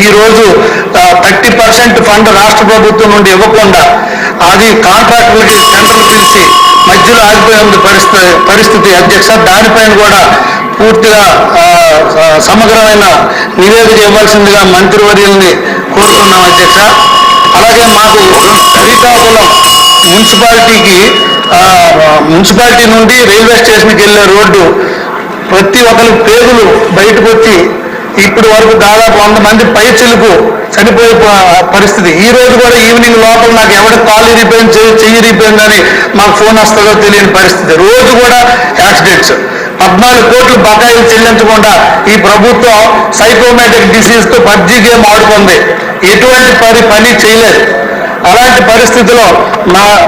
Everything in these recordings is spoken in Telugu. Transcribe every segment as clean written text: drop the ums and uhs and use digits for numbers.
ఈ రోజు 30% ఫండ్ రాష్ట్ర ప్రభుత్వం నుండి ఇవ్వకుండా అది కాంట్రాక్టులకి టెండర్లు పిలిచి మధ్యలో ఆగిపోయే పరిస్థితి అధ్యక్ష. దానిపైన కూడా పూర్తిగా సమగ్రమైన నివేదిక ఇవ్వాల్సిందిగా మంత్రివర్యుల్ని కోరుతున్నాం అధ్యక్ష. అలాగే మాకు శ్రీకాకుళం మున్సిపాలిటీ నుండి రైల్వే స్టేషన్కి వెళ్ళే రోడ్డు ప్రతి ఒక్కరి పేగులు బయటకు వచ్చి ఇప్పటి వరకు దాదాపు 100 మంది పైచిలకు చనిపోయే పరిస్థితి. ఈ రోజు కూడా ఈవినింగ్ లోపల నాకు ఎవరికి కాలు ఇరిపోయింది, చెయ్యి ఇరిపోయిందని మాకు ఫోన్ వస్తుందో తెలియని పరిస్థితి. రోజు కూడా యాక్సిడెంట్స్. 14 కోట్లు బకాయిలు చెల్లించకుండా ఈ ప్రభుత్వం సైకోమేటిక్ డిసీజ్తో పబ్జీ గేమ్ ఆడుకుంది. ఎటువంటి పని చేయలేదు. అలాంటి పరిస్థితిలో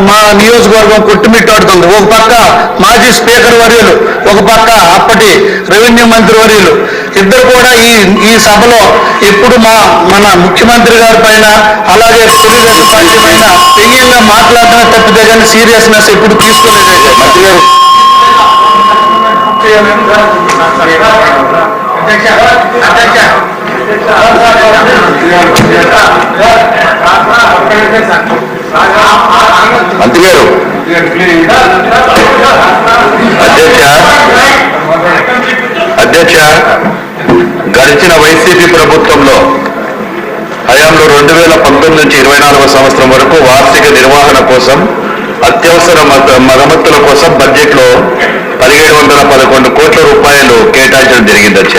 మా నియోజకవర్గం కొట్టుమిట్టాడుతుంది. ఒక పక్క మాజీ స్పీకర్ వర్యులు, ఒక పక్క అప్పటి రెవెన్యూ మంత్రి వర్యులు ఇద్దరు కూడా ఈ సభలో ఎప్పుడు మన ముఖ్యమంత్రి గారి పైన అలాగే తెలుగుదేశం పార్టీ పైన పెయ్యంగా మాట్లాడటమే తప్పితే కానీ సీరియస్నెస్ ఎప్పుడు తీసుకోలేదు. మంత్రి గారు మంత్రి గారు అధ్యక్ష గడిచిన వైసీపీ ప్రభుత్వంలో హయాంలో 2019 నుంచి 24వ సంవత్సరం వరకు వార్షిక నిర్వహణ కోసం అత్యవసర మరమ్మతుల కోసం బడ్జెట్లో 1711 కోట్ల రూపాయలు కేటాయించడం జరిగింది అధ్యక్ష.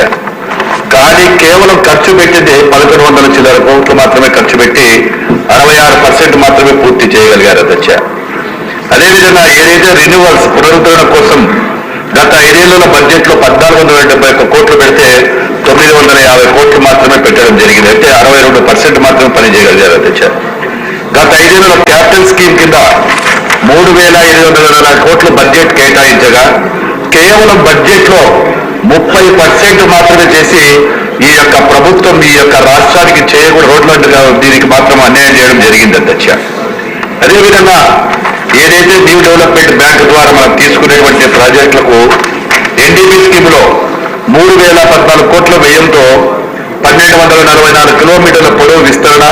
కానీ కేవలం ఖర్చు పెట్టింది 1100 చిల్లర కోట్లు మాత్రమే ఖర్చు పెట్టి 66% మాత్రమే పూర్తి చేయగలిగారు అధ్యక్ష. అదేవిధంగా ఏదైతే రెన్యువల్స్ పునరుద్ధరణ కోసం గత 5 ఏళ్ల బడ్జెట్లో 1471 కోట్లు పెడితే 950 కోట్లు మాత్రమే పెట్టడం జరిగింది. అంటే 62% మాత్రమే పని చేయగలిగారు అధ్యక్ష. గత 5 ఏళ్లలో క్యాపిటల్ స్కీమ్ కింద 3540 కోట్లు బడ్జెట్ కేటాయించగా కేవలం బడ్జెట్లో 30% మాత్రమే చేసి ఈ యొక్క ప్రభుత్వం ఈ యొక్క రాష్ట్రానికి చేయకూడదు రోడ్ల దీనికి మాత్రం అన్యాయం చేయడం జరిగింది అధ్యక్ష. అదేవిధంగా ఏదైతే న్యూ డెవలప్మెంట్ బ్యాంక్ ద్వారా మనం తీసుకునేటువంటి ప్రాజెక్టులకు ఎన్డీపీ స్కీమ్లో 3014 కోట్ల వ్యయంతో 1244 కిలోమీటర్ల పొడవు విస్తరణ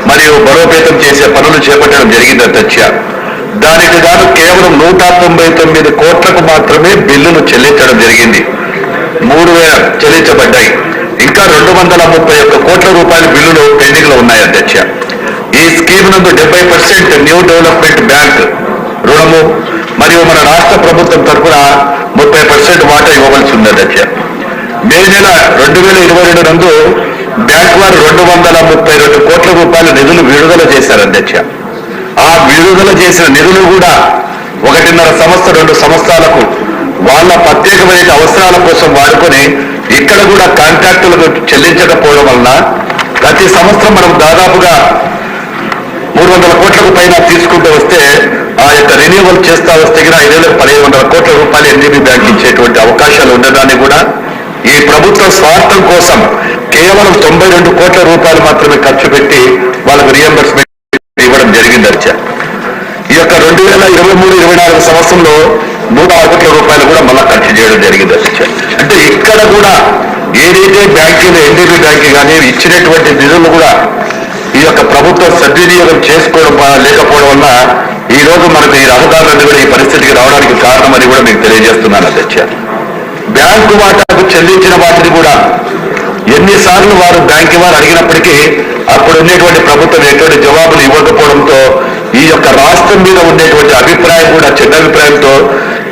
మరియు బలోపేతం చేసే పనులు చేపట్టడం జరిగింది అధ్యక్ష. దానికి గాను కేవలం 199 కోట్లకు మాత్రమే బిల్లులు చెల్లించడం జరిగింది. 3000 చెల్లించబడ్డాయి. ఇంకా 231 కోట్ల రూపాయల బిల్లులు పెండింగ్ లో ఉన్నాయి అధ్యక్ష. ఈ స్కీమ్ నందు 70% న్యూ డెవలప్మెంట్ బ్యాంక్ రుణము మరియు మన రాష్ట్ర ప్రభుత్వం తరఫున 30% వాటా ఇవ్వవలసి ఉంది అధ్యక్ష. మే నెల 2022 నందు బ్యాంక్ వారు 232 కోట్ల రూపాయల నిధులు విడుదల చేశారు అధ్యక్ష. ఆ విడుదల చేసిన నిధులు కూడా 1.5 సంవత్సరం 2 సంవత్సరాలకు వాళ్ళ ప్రత్యేకమైన అవసరాల కోసం వాడుకొని ఇక్కడ కూడా కాంట్రాక్టులకు చెల్లించకపోవడం వలన ప్రతి సంవత్సరం మనం దాదాపుగా 300 కోట్లకు పైన తీసుకుంటూ వస్తే ఆ యొక్క రెన్యూవల్ చేస్తా వస్తే 5,1500 కోట్ల రూపాయలు ఎన్డీబీ బ్యాంక్ ఇచ్చేటువంటి అవకాశాలు ఉండడాన్ని కూడా ఈ ప్రభుత్వ స్వార్థం కోసం కేవలం 92 కోట్ల రూపాయలు మాత్రమే ఖర్చు పెట్టి వాళ్ళకు రియంబర్స్మెంట్ ఇవ్వడం జరిగింది అధ్యక్ష. ఈ యొక్క 2023-24 సంవత్సరంలో 106 కోట్ల రూపాయలు కూడా మళ్ళీ ఖర్చు చేయడం జరిగింది అధ్యక్ష. అంటే ఇక్కడ కూడా ఏదైతే బ్యాంకులు ఎన్డీబీ బ్యాంకు కానీ ఇచ్చినటువంటి నిధులు కూడా ఈ యొక్క ప్రభుత్వం సద్వినియోగం చేసుకోవడం లేకపోవడం వల్ల ఈ రోజు మనకు ఈ రహదారులన్నీ కూడా ఈ పరిస్థితికి రావడానికి కారణమని కూడా మీకు తెలియజేస్తున్నాను అధ్యక్ష. బ్యాంకు వాటాకు చెల్లించిన వాటిని కూడా ఎన్నిసార్లు వారు బ్యాంకు వారు అడిగినప్పటికీ అప్పుడు ఉండేటువంటి ప్రభుత్వం ఎటువంటి జవాబులు ఇవ్వకపోవడంతో ఈ యొక్క రాష్ట్రం మీద ఉండేటువంటి అభిప్రాయం కూడా చెడ్డ అభిప్రాయంతో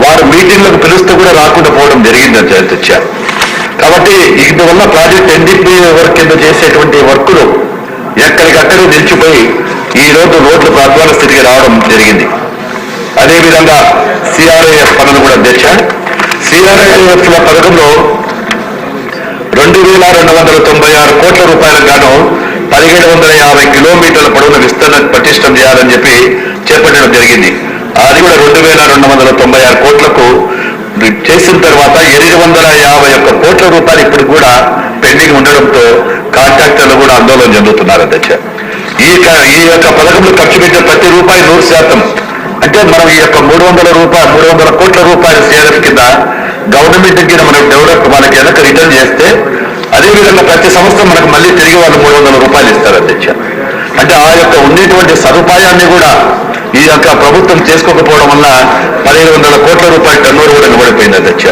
వారు మీటింగ్లకు పిలుస్తూ కూడా రాకుండా పోవడం జరిగింది అధ్యక్ష. కాబట్టి ఇందువల్ల ప్రాజెక్ట్ ఎన్డీపీ వర్క్ కింద చేసేటువంటి వర్కులు ఎక్కడికక్కడే నిలిచిపోయి ఈ రోజు రోడ్లు ప్రధాన స్థితికి రావడం జరిగింది. అదేవిధంగా సిఆర్ఐఎఫ్ పనులు కూడా అధ్యక్ష. సిఆర్ఐఎఫ్ పథకంలో 2296 కోట్ల రూపాయలకు గాను 1750 కిలోమీటర్ల పొడవున విస్తరణ పటిష్టం చేయాలని చెప్పి చేపట్టడం జరిగింది. అది కూడా 2296 కోట్లకు చేసిన తర్వాత 851 కోట్ల రూపాయలు ఇప్పుడు కూడా పెండింగ్ ఉండడంతో కాంట్రాక్టర్లు కూడా ఆందోళన చెందుతున్నారు అధ్యక్ష. ఈ యొక్క పథకంలో ఖర్చు పెట్టే ప్రతి రూపాయి 100%. అంటే మనం ఈ యొక్క 300 కోట్ల రూపాయల సిఆర్ఎఫ్ కింద గవర్నమెంట్ కింద మనం డెవలప్ మనకి వెనక రిటర్న్ చేస్తే అదేవిధంగా ప్రతి సంవత్సరం మనకు మళ్ళీ తిరిగి వాళ్ళు 300 రూపాయలు ఇస్తారు అధ్యక్ష. అంటే ఆ యొక్క ఉండేటువంటి సదుపాయాన్ని కూడా ఈ యొక్క ప్రభుత్వం చేసుకోకపోవడం వల్ల 1500 కోట్ల రూపాయల టర్నోవర్ కూడా నిలబడిపోయింది అధ్యక్ష.